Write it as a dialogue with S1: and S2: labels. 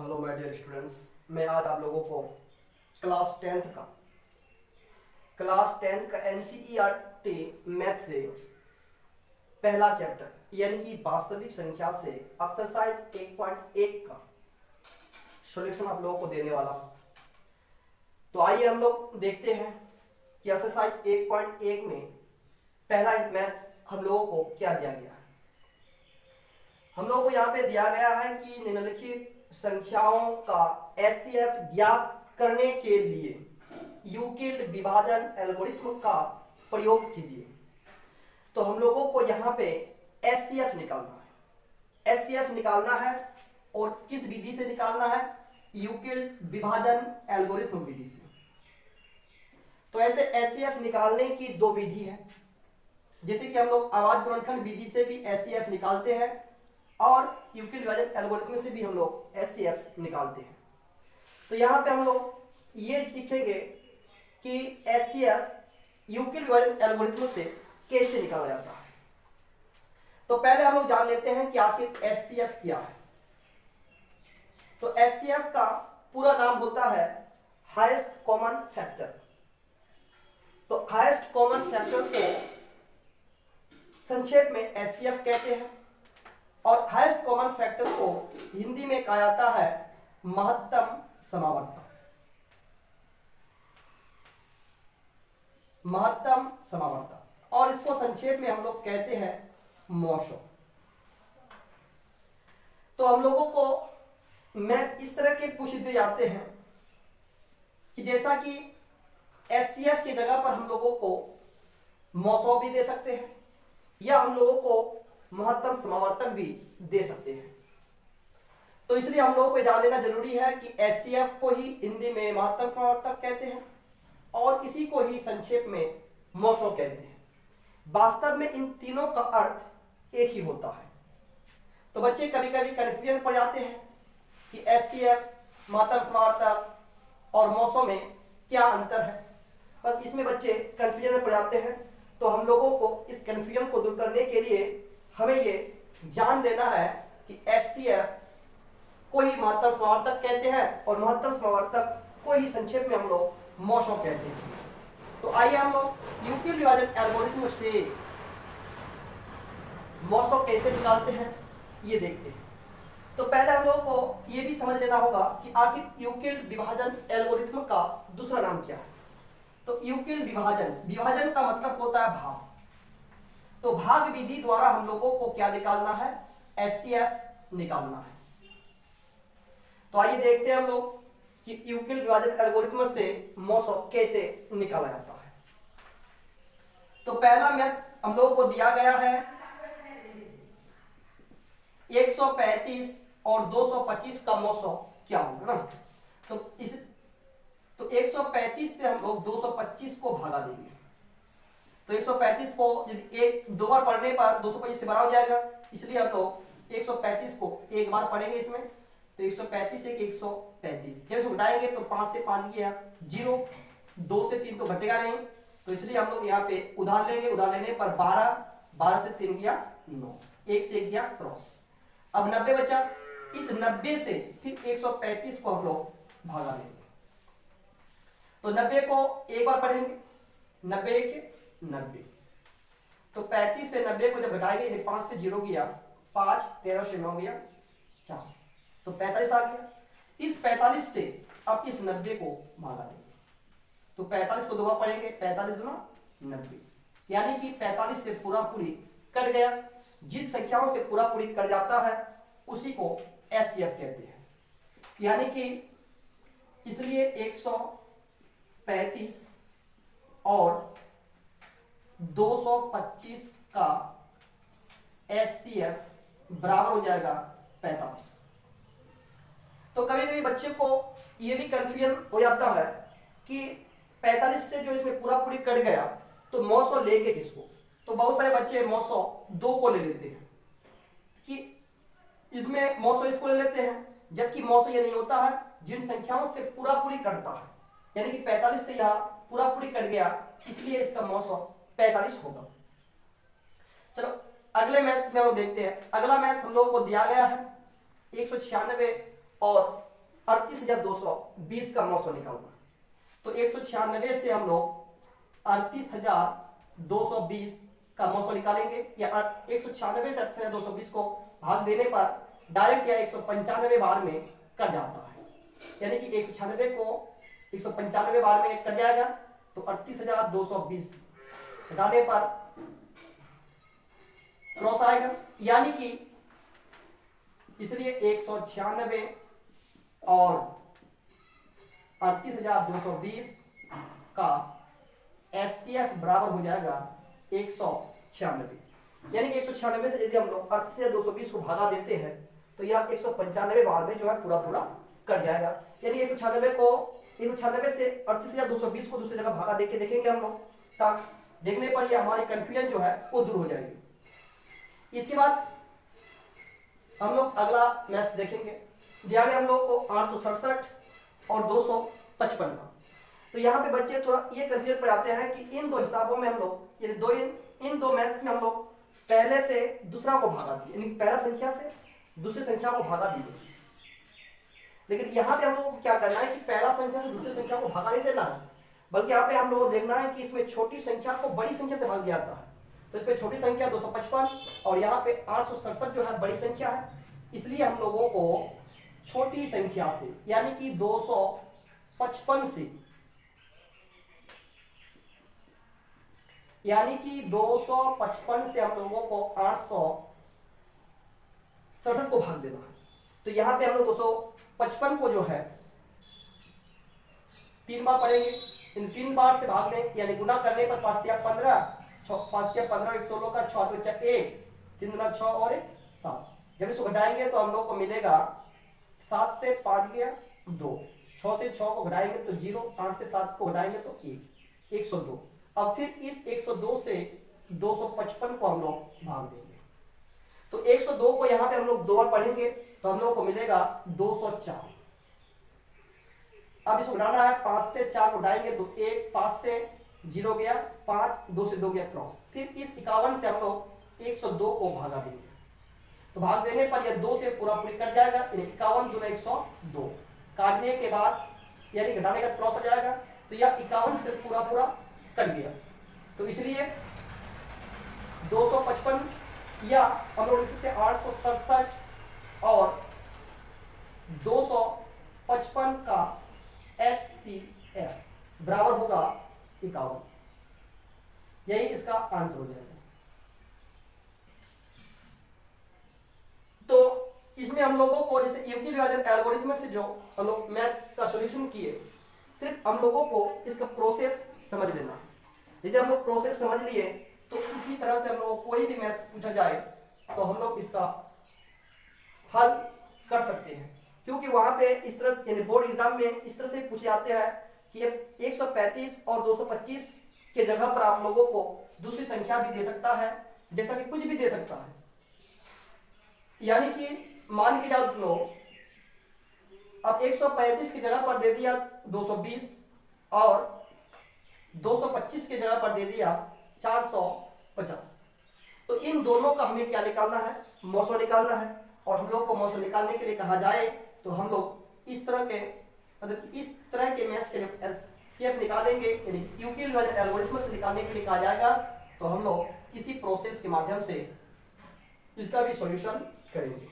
S1: Hello my dear students, मैं आज आप लोगों को क्लास टेंथ का एनसीईआरटी मैथ से पहला चैप्टर यानी कि वास्तविक संख्या से एक्सरसाइज 1.1 का सॉल्यूशन आप लोगों को देने वाला हूं। तो आइए हम लोग देखते हैं कि एक्सरसाइज 1.1 में पहला मैथ्स हम लोगों को क्या दिया गया है। हम लोगों को यहाँ पे दिया गया है कि निम्नलिखित संख्याओं का एचसीएफ ज्ञात करने के लिए यूक्लिड विभाजन एल्गोरिथ्म का प्रयोग कीजिए। तो हम लोगों को यहाँ पे एचसीएफ निकालना है और किस विधि से निकालना है? यूक्लिड विभाजन एल्गोरिथ्म विधि से। तो ऐसे एचसीएफ निकालने की दो विधि है, जैसे कि हम लोग आवाज गुणनखंड विधि से भी एचसीएफ निकालते हैं और यूक्लिड विभाजन एल्गोरिथम से भी हम लोग एचसीएफ निकालते हैं। तो यहाँ पे हम लोग ये सीखेंगे कि एचसीएफ यूक्लिड विभाजन एल्गोरिथम से कैसे निकाला जाता है। तो पहले हम लोग जान लेते हैं कि आखिर एचसीएफ क्या है। तो एचसीएफ का पूरा नाम होता है हाईएस्ट कॉमन फैक्टर। तो हाईएस्ट कॉमन फैक्टर को संक्षेप में एचसीएफ कहते हैं और हाईएस्ट कॉमन फैक्टर को हिंदी में कहा जाता है महत्तम समावर्तक। और इसको संक्षेप में हम लोग कहते हैं मॉशो। तो हम लोगों को मैथ इस तरह के पूछ दिए जाते हैं कि जैसा कि एचसीएफ की जगह पर हम लोगों को मॉशो भी दे सकते हैं या हम लोगों को महत्तम समावर्तक भी दे सकते हैं। तो इसलिए हम लोगों को जान लेना जरूरी है कि एचसीएफ को ही हिंदी में महत्तम समावर्तक कहते हैं और इसी को ही संक्षेप में मॉशो कहते हैं। वास्तव में इन तीनों का अर्थ एक ही होता है। तो बच्चे कभी कभी कंफ्यूजन पड़ जाते हैं कि एचसीएफ, महत्तम समावर्तक और मॉशो में क्या अंतर है। बस इसमें बच्चे कंफ्यूजन में पड़ जाते हैं। तो हम लोगों को इस कंफ्यूजन को दूर करने के लिए हमें ये जान लेना है कि एचसीएफ को ही महत्तम समावर्तक कहते हैं और महत्तम समावर्तक को ही संक्षेप में हम लोग मॉशो कहते हैं। तो आइए हम लोग यूक्लिड विभाजन एल्गोरिथम से मॉशो कैसे निकालते हैं ये देखते हैं। तो पहले हम लोगों को ये भी समझ लेना होगा कि आखिर यूक्लिड विभाजन एल्गोरिथम का दूसरा नाम क्या है। तो यूक्लिड विभाजन का मतलब होता है भाग। तो भाग विधि द्वारा हम लोगों को क्या निकालना है? एचसीएफ निकालना है। तो आइए देखते हैं हम लोग कि यूक्लिड विभाजन एल्गोरिथम से मॉशो कैसे निकाला जाता है। तो पहला मैथ हम लोगों को दिया गया है 135 और 225 का मॉशो क्या होगा ना। तो 135 से हम लोग 225 को भागा देंगे। तो 135 को यदि एक दो बार पढ़ने पर 225 से बड़ा हो जाएगा, इसलिए हम लोग 135 को एक बार पढ़ेंगे इसमें। तो 135 एक 135 जब इसको घटाएंगे तो 5 से 5 गया 0, 2 से 3 तो घटेगा नहीं, तो इसलिए हम लोग यहाँ पे उधार लेंगे। उधार लेने पर 12, 12 से 3 गया 9, 1 से 1 गया क्रॉस। अब 90 बचा। इस 90 से फिर 135 को हम लोग भागा लेंगे। तो 90 को एक बार पढ़ेंगे, 90 के 90। तो 35 से 90 को जब घटाएंगे 5 से 0 गया 5, 13 से 9 गया 4, तो 45 आ गया। इस 45 से अब इस 90 को भागा देंगे। तो 45 को दो बार पढ़ेंगे, 45 दूना 90, यानी कि 45 से पूरा पूरी कट गया। जिस संख्याओं से पूरा पूरी कट जाता है उसी को एचसीएफ कहते हैं। यानी कि इसलिए 135 और 225 का एचसीएफ बराबर हो जाएगा 45। तो कभी कभी बच्चे को यह भी कंफ्यूजन हो जाता है कि 45 से जो इसमें पूरा पूरी कट गया तो मॉशो लेंगे किसको। तो बहुत सारे बच्चे मॉशो 2 को ले लेते हैं कि इसमें मॉशो इसको ले लेते हैं, जबकि मॉशो ये नहीं होता है जिन संख्याओं से पूरा पूरी कटता है। यानी कि 45 से यहां पूरा पूरी कट गया, इसलिए इसका मॉशो 45 होगा। चलो अगले मैथ में हम लोग देखते हैं। अगला मैथ हम लोगों को दिया गया है 196 और 38,220 का 900 निकालना। तो 196 से हम लोग 38,220 का 900 निकालेंगे, या 196 से 38,220 को भाग देने पर डायरेक्ट या 195 बार में कट जाता है, यानी कि 196 को 195 बार में कट जाएगा। तो 38,220 घटाने पर क्रॉस आएगा, यानी कि इसलिए 196 और 38,220 का एचसीएफ बराबर हो जाएगा 196, यानी कि 196 से यदि हम लोग 38,220 को भागा देते हैं तो यह 195 बार में जो है पूरा पूरा कट जाएगा। यानी 196 को 196 से 38,220 को दूसरी जगह भागा देके देखेंगे हम लोग, तक देखने पर यह हमारी कंफ्यूजन जो है वो दूर हो जाएगी। इसके बाद हम लोग अगला मैथ देखेंगे। दिया गया हम लोग को 867 और 255 का। तो यहाँ पे बच्चे थोड़ा ये कंफ्यूजन पर आते हैं कि इन दो हिसाबों में हम लोग इन दो मैथ्स में हम लोग पहले से दूसरा को भागा दिए, यानी पहला संख्या से दूसरी संख्या को भागा दिए। लेकिन यहाँ पे हम लोगों को क्या करना है कि पहला संख्या से दूसरी संख्या को भागा नहीं देना है, बल्कि यहाँ पे हम लोगों को देखना है कि इसमें छोटी संख्या को बड़ी संख्या से भाग दिया जाता है। तो इसमें छोटी संख्या 255 और यहाँ पे 867 जो है बड़ी संख्या है, इसलिए हम लोगों को छोटी संख्या से यानी कि 255 से, यानी कि 255 से हम लोगों को 867 को भाग देना है। तो यहाँ पे हम लोग 255 को जो है 3 बार पढ़ेंगे, इन 3 बार से भाग दें, यानी गुना करने पर 5 या 15, 5 या 15 16 का 6 बचा 1, 3 गुना 6 और 1 7। जब इसको घटाएंगे तो हम लोग को मिलेगा 7 से 5 गया 2, 6 से 6 को घटाएंगे तो 0, 8 से 7 को घटाएंगे तो 1, 102। अब फिर इस 102 से 255 को हम लोग भाग देंगे। तो 102 को यहाँ पे हम लोग 2 बार पढ़ेंगे तो हम लोग को मिलेगा 204। अब इसको घटाना है, 5 से 4 को घटाएंगे तो 1, 5 से 0 गया 5, 2 से 2 गया क्रॉस। फिर इस 51 से हम लोग 102 को भागा देंगे, तो भाग देने पर यह 2 से पूरा पूरी कट जाएगा, 51 दूना 102। काटने के बाद यानी घटाने का क्रॉस आ जाएगा, तो यह 51 से पूरा पूरा कट गया। तो इसलिए 255 या हम लोग लिख सकते हैं 867 और 255 का HCF बराबर होगा 51। यही इसका आंसर हो जाएगा। तो इसमें हम लोगों को जैसे यूक्लिड विभाजन एल्गोरिथम से जो हम लोग मैथ्स का सॉल्यूशन किए, सिर्फ हम लोगों को इसका प्रोसेस समझ लेना है। यदि हम लोग प्रोसेस समझ लिए तो इसी तरह से हम लोग कोई भी मैथ्स पूछा जाए तो हम लोग इसका हल कर सकते हैं, क्योंकि वहां पे इस तरह से बोर्ड एग्जाम में इस तरह से पूछे जाते हैं कि 135 और 225 के जगह पर आप लोगों को दूसरी संख्या भी दे सकता है, जैसा कि कुछ भी दे सकता है। यानी कि मान के जाओ लोग अब 135 की जगह पर दे दिया 220 और 225 की जगह पर दे दिया 450। तो इन दोनों का हमें क्या निकालना है, मौसो निकालना है। और हम लोग को मौसो निकालने के लिए कहा जाए तो हम लोग इस तरह के मतलब इस तरह के मैथ्स के एलसीएम निकालेंगे, यानी यूक्लिड विभाजन एल्गोरिथम से निकालने के लिए कहा जाएगा, तो हम लोग किसी प्रोसेस के माध्यम से इसका भी सॉल्यूशन करेंगे।